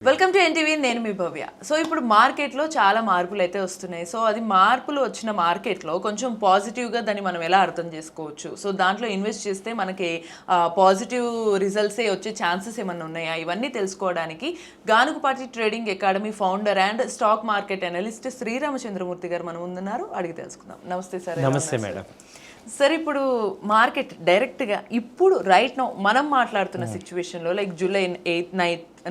Welcome to NTV, నేను మీ భవ్య. So ఇప్పుడు మార్కెట్లో చాలా మార్పులు అయితే వస్తున్నాయి. సో అది మార్పులు వచ్చిన మార్కెట్లో కొంచెం పాజిటివ్గా దాన్ని మనం ఎలా అర్థం చేసుకోవచ్చు? సో దాంట్లో ఇన్వెస్ట్ చేస్తే మనకి పాజిటివ్ రిజల్ట్సే వచ్చే ఛాన్సెస్ ఏమన్నా ఉన్నాయా? ఇవన్నీ తెలుసుకోవడానికి Ganugupati trading academy founder and stock market analyst Sriramachandramurthy గారు మనం ముందున్నారు. అడిగి తెలుసుకుందాం. నమస్తే సార్. నమస్తే మేడం. సార్, ఇప్పుడు మార్కెట్ డైరెక్ట్గా ఇప్పుడు రైట్ నౌ మనం మాట్లాడుతున్న సిచ్యువేషన్లో లైక్ జూలై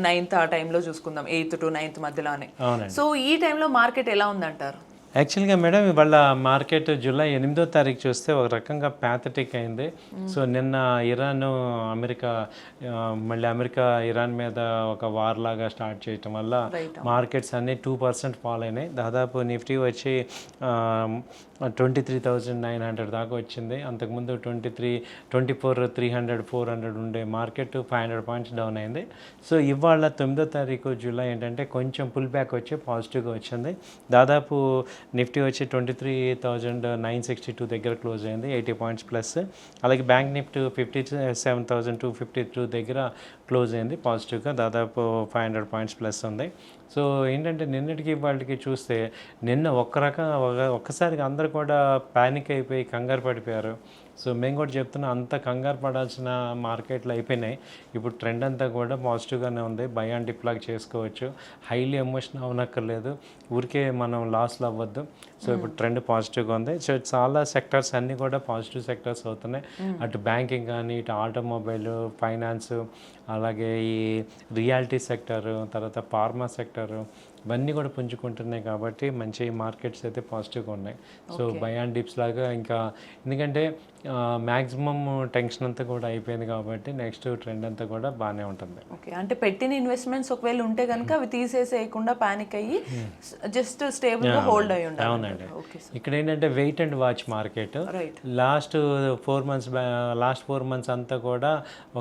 9th ఆ టైంలో చూసుకుందాం, 8th to 9th మధ్యలోనే. సో ఈ టైంలో మార్కెట్ ఎలా ఉందంటారు? యాక్చువల్గా మేడం, ఇవాళ మార్కెట్ జూలై 8వ తారీఖు చూస్తే ఒక రకంగా ప్యాథటిక్ అయింది. సో నిన్న ఇరాన్ అమెరికా మళ్ళీ అమెరికా ఇరాన్ మీద ఒక వార్ లాగా స్టార్ట్ చేయటం వల్ల మార్కెట్స్ అన్నీ 2% ఫాల్ అయినాయి. దాదాపు నిఫ్టీ వచ్చి 23,900 దాకా వచ్చింది. అంతకుముందు 24,300 400 ఉండే మార్కెట్ 500 పాయింట్స్ డౌన్ అయింది. సో ఇవాళ 9వ తారీఖు జూలై ఏంటంటే కొంచెం పుల్ బ్యాక్ వచ్చి పాజిటివ్గా వచ్చింది. దాదాపు నిఫ్టీ వచ్చి 23,962 దగ్గర క్లోజ్ అయింది, 80 పాయింట్స్ ప్లస్. అలాగే బ్యాంక్ నిఫ్టీ 57,252 దగ్గర క్లోజ్ అయింది పాజిటివ్గా, దాదాపు 500 పాయింట్స్ ప్లస్ ఉంది. సో ఏంటంటే నిన్నటికి వాళ్ళకి చూస్తే నిన్న ఒక్కసారిగా అందరూ కూడా ప్యానిక్ అయిపోయి కంగారు పడిపోయారు. సో మేము కూడా చెప్తున్నాం, అంత కంగారు పడాల్సిన మార్కెట్లు అయిపోయినాయి. ఇప్పుడు ట్రెండ్ అంతా కూడా పాజిటివ్గానే ఉంది. బై అండ్ డిప్లాగ్ చేసుకోవచ్చు, హైలీ ఎమోషన్ అవ్వనక్కర్లేదు, ఊరికే మనం లాస్లో అవ్వద్దు. సో ఇప్పుడు ట్రెండ్ పాజిటివ్గా ఉంది. సో చాలా సెక్టర్స్ అన్నీ కూడా పాజిటివ్ సెక్టర్స్ అవుతున్నాయి. అటు బ్యాంకింగ్ కానీ, ఇటు ఆటోమొబైల్, ఫైనాన్స్, అలాగే ఈ రియాలిటీ సెక్టరు, తర్వాత ఫార్మా సెక్టరు, ఇవన్నీ కూడా పుంజుకుంటున్నాయి. కాబట్టి మంచి మార్కెట్స్ అయితే పాజిటివ్గా ఉన్నాయి. సో బై అండ్ డిప్స్ లాగా ఇంకా, ఎందుకంటే మ్యాక్సిమం టెన్షన్ అంతా కూడా అయిపోయింది కాబట్టి నెక్స్ట్ ట్రెండ్ అంతా కూడా బాగానే ఉంటుంది. ఓకే, అంటే పెట్టిన ఇన్వెస్ట్మెంట్స్ ఒకవేళ ఉంటే కనుక అవి తీసేసేయకుండా ప్యానిక్ అయ్యి జస్ట్ స్టేబుల్గా హోల్డ్ అయ్యి ఉండాలి. అవునండి. ఇక్కడ ఏంటంటే wait and watch market. Last 4 months అంతా కూడా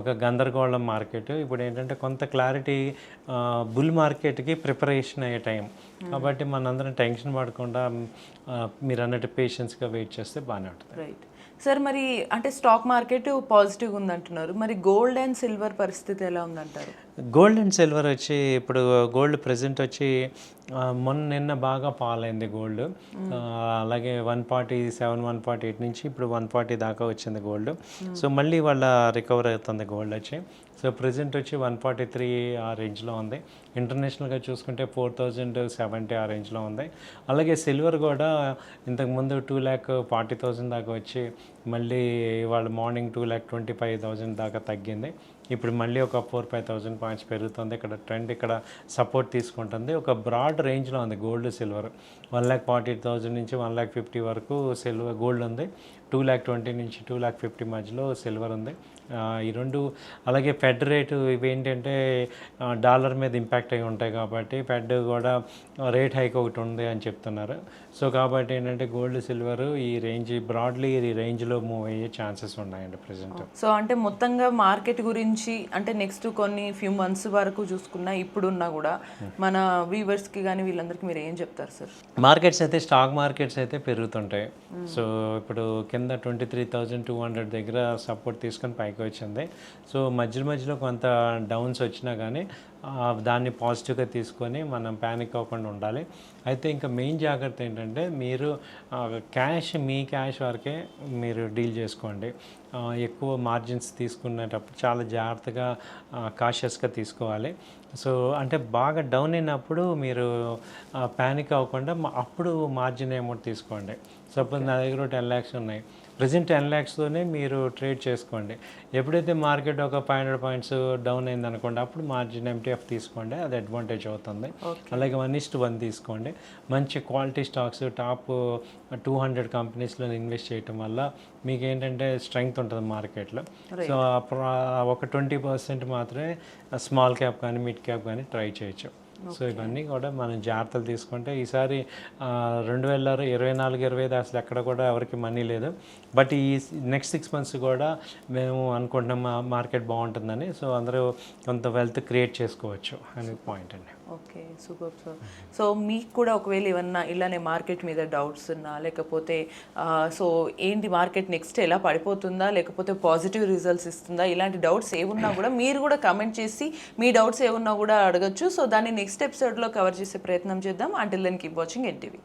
ఒక గందరగోళం మార్కెట్. ఇప్పుడు ఏంటంటే కొంత క్లారిటీ, బుల్ మార్కెట్కి ప్రిపరేషన్ అయ్యే టైం. కాబట్టి మనందరం టెన్షన్ పడకుండా మీరు అన్నట్టు పేషెన్స్గా వెయిట్ చేస్తే బాగానే ఉంటుంది. రైట్ సార్, మరి అంటే స్టాక్ మార్కెట్ పాజిటివ్గా ఉందంటున్నారు, మరి గోల్డ్ అండ్ సిల్వర్ పరిస్థితి ఎలా ఉందంటారు? గోల్డ్ అండ్ సిల్వర్ వచ్చి ఇప్పుడు గోల్డ్ ప్రెజెంట్ వచ్చి నిన్న బాగా ఫాల్ అయింది గోల్డ్. అలాగే 147, 148 నుంచి ఇప్పుడు 140 దాకా వచ్చింది గోల్డ్. సో మళ్ళీ వాళ్ళ రికవర్ అవుతుంది గోల్డ్ వచ్చి. సో ప్రెజెంట్ వచ్చి 143 ఆ రేంజ్లో ఉంది. ఇంటర్నేషనల్గా చూసుకుంటే 4,070 ఆ రేంజ్లో ఉంది. అలాగే సిల్వర్ కూడా ఇంతకుముందు 2,40,000 దాకా వచ్చి మళ్ళీ వాళ్ళ మార్నింగ్ 2,25,000 దాకా తగ్గింది. ఇప్పుడు మళ్ళీ ఒక 4-5,000 పాయింట్స్ పెరుగుతుంది. ఇక్కడ ట్రెండ్ ఇక్కడ సపోర్ట్ తీసుకుంటుంది. ఒక బ్రాడ్ రేంజ్లో ఉంది గోల్డ్ సిల్వర్. 1,48,000 నుంచి 1,50,000 వరకు సిల్వర్ గోల్డ్ ఉంది. 2,20,000 నుంచి 2,50,000 మధ్యలో సిల్వర్ ఉంది. ఈ రెండు. అలాగే ఫెడ్ రేటు ఇవేంటంటే డాలర్ మీద ఇంపాక్ట్ అయి ఉంటాయి కాబట్టి ఫెడ్ కూడా రేట్ హైక్ ఒకటి ఉంది అని చెప్తున్నారు. సో కాబట్టి ఏంటంటే గోల్డ్ సిల్వర్ ఈ రేంజ్ బ్రాడ్లీ ఈ రేంజ్లో మూవ్ అయ్యే ఛాన్సెస్ ఉన్నాయండి ప్రజెంట్. సో అంటే మొత్తంగా మార్కెట్ గురించి అంటే నెక్స్ట్ కొన్ని ఫ్యూ మంత్స్ వరకు చూసుకున్నా ఇప్పుడున్నా కూడా మన వ్యూవర్స్కి కానీ వీళ్ళందరికీ మీరు ఏం చెప్తారు సార్? మార్కెట్స్ అయితే, స్టాక్ మార్కెట్స్ అయితే పెరుగుతుంటాయి. సో ఇప్పుడు కింద 23,200 దగ్గర సపోర్ట్ తీసుకొని పైకి వచ్చింది. సో మధ్యలో కొంత డౌన్స్ వచ్చినా కానీ దాన్ని పాజిటివ్గా తీసుకొని మనం ప్యానిక్ అవ్వకుండా ఉండాలి. అయితే ఇంకా మెయిన్ జాగ్రత్త ఏంటంటే మీరు మీ క్యాష్ వరకే మీరు డీల్ చేసుకోండి. ఎక్కువ మార్జిన్స్ తీసుకునేటప్పుడు చాలా జాగ్రత్తగా కాషియస్గా తీసుకోవాలి. సో అంటే బాగా డౌన్ అయినప్పుడు మీరు ప్యానిక్ అవ్వకుండా అప్పుడు మార్జిన్ అమౌంట్ తీసుకోండి. సపోజ్ నా దగ్గర 10 lakhs ఉన్నాయి, ప్రజెంట్ 10 lakhsతోనే మీరు ట్రేడ్ చేసుకోండి. ఎప్పుడైతే మార్కెట్ ఒక 500 పాయింట్స్ డౌన్ అయింది అనుకోండి, అప్పుడు మార్జిన్ MTF తీసుకోండి, అది అడ్వాంటేజ్ అవుతుంది. అలాగే 1:1 తీసుకోండి. మంచి క్వాలిటీ స్టాక్స్ టాప్ 200 కంపెనీస్లో ఇన్వెస్ట్ చేయటం వల్ల మీకు ఏంటంటే స్ట్రెంగ్త్ ఉంటుంది మార్కెట్లో. సో ఒక 20% మాత్రమే స్మాల్ క్యాప్ కానీ మిడ్ క్యాప్ కానీ ట్రై చేయొచ్చు. సో ఇవన్నీ కూడా మనం జాగ్రత్తలు తీసుకుంటే ఈసారి 2024-25 అసలు ఎక్కడ కూడా ఎవరికి మనీ లేదు. బట్ ఈ నెక్స్ట్ 6 months కూడా మేము అనుకుంటున్నాం మార్కెట్ బాగుంటుందని. సో అందరూ కొంత వెల్త్ క్రియేట్ చేసుకోవచ్చు అనే పాయింట్ అండి. Okay, super sir. సో మీకు కూడా ఒకవేళ ఏమన్నా ఇలానే మార్కెట్ మీద డౌట్స్ ఉన్నా, లేకపోతే సో ఏంటి మార్కెట్ నెక్స్ట్ ఎలా పడిపోతుందా, లేకపోతే పాజిటివ్ రిజల్ట్స్ ఇస్తుందా, ఇలాంటి డౌట్స్ ఏమున్నా కూడా మీరు కూడా కమెంట్ చేసి మీ డౌట్స్ ఏమున్నా కూడా అడగచ్చు. సో దాన్ని నెక్స్ట్ ఎపిసోడ్లో కవర్ చేసే ప్రయత్నం చేద్దాం. Until then keep watching NTV.